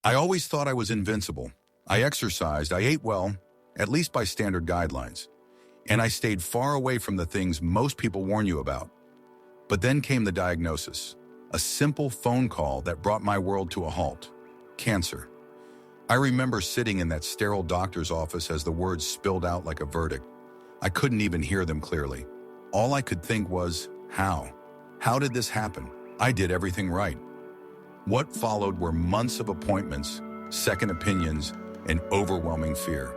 I always thought I was invincible. I exercised, I ate well, at least by standard guidelines. And I stayed far away from the things most people warn you about. But then came the diagnosis, a simple phone call that brought my world to a halt: cancer. I remember sitting in that sterile doctor's office as the words spilled out like a verdict. I couldn't even hear them clearly. All I could think was, how? How did this happen? I did everything right. What followed were months of appointments, second opinions, and overwhelming fear.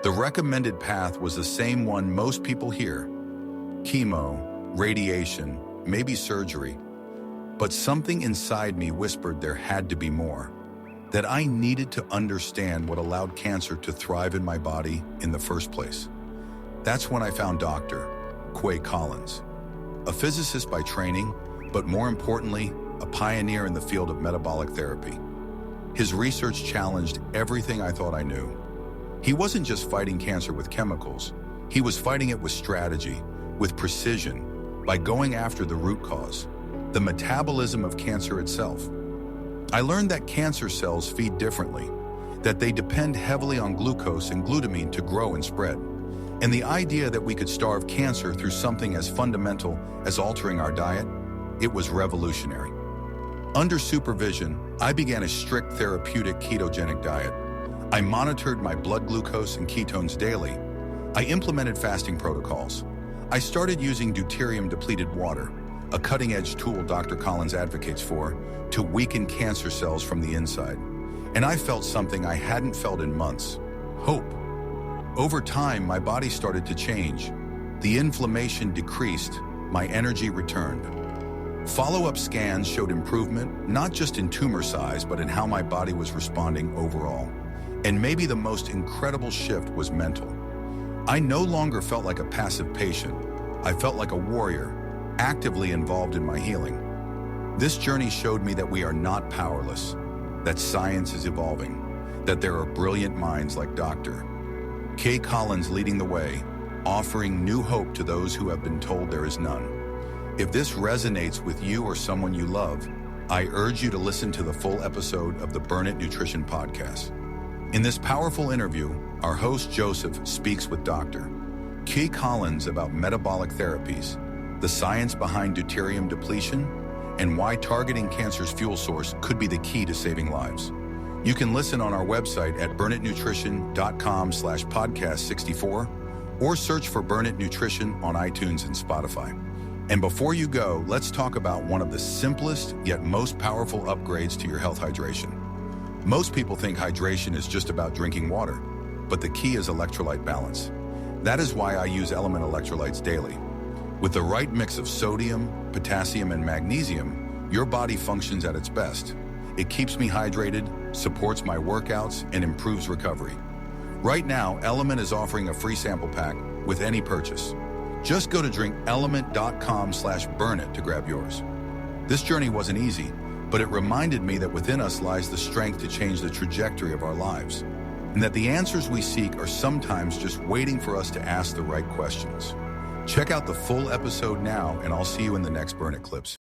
The recommended path was the same one most people hear: chemo, radiation, maybe surgery. But something inside me whispered there had to be more, that I needed to understand what allowed cancer to thrive in my body in the first place. That's when I found Dr. Quay Collins, a physicist by training, but more importantly, a pioneer in the field of metabolic therapy. His research challenged everything I thought I knew. He wasn't just fighting cancer with chemicals. He was fighting it with strategy, with precision, by going after the root cause, the metabolism of cancer itself. I learned that cancer cells feed differently, that they depend heavily on glucose and glutamine to grow and spread. And the idea that we could starve cancer through something as fundamental as altering our diet, it was revolutionary. Under supervision, I began a strict therapeutic ketogenic diet. I monitored my blood glucose and ketones daily. I implemented fasting protocols. I started using deuterium depleted water, a cutting-edge tool Dr. Collins advocates for, to weaken cancer cells from the inside. And I felt something I hadn't felt in months: hope. Over time, my body started to change. The inflammation decreased, my energy returned. Follow-up scans showed improvement, not just in tumor size, but in how my body was responding overall. And maybe the most incredible shift was mental. I no longer felt like a passive patient. I felt like a warrior, actively involved in my healing. This journey showed me that we are not powerless, that science is evolving, that there are brilliant minds like Dr. Quay Collins leading the way, offering new hope to those who have been told there is none. If this resonates with you or someone you love, I urge you to listen to the full episode of the Burn It Nutrition podcast. In this powerful interview, our host Joseph speaks with Dr. Quay Collins about metabolic therapies, the science behind deuterium depletion, and why targeting cancer's fuel source could be the key to saving lives. You can listen on our website at burnitnutrition.com/podcast64 or search for Burn It Nutrition on iTunes and Spotify. And before you go, let's talk about one of the simplest yet most powerful upgrades to your health: hydration. Most people think hydration is just about drinking water, but the key is electrolyte balance. That is why I use Element electrolytes daily. With the right mix of sodium, potassium, and magnesium, your body functions at its best. It keeps me hydrated, supports my workouts, and improves recovery. Right now, Element is offering a free sample pack with any purchase. Just go to drinkelement.com/burnit to grab yours. This journey wasn't easy, but it reminded me that within us lies the strength to change the trajectory of our lives, and that the answers we seek are sometimes just waiting for us to ask the right questions. Check out the full episode now, and I'll see you in the next Burn It clips.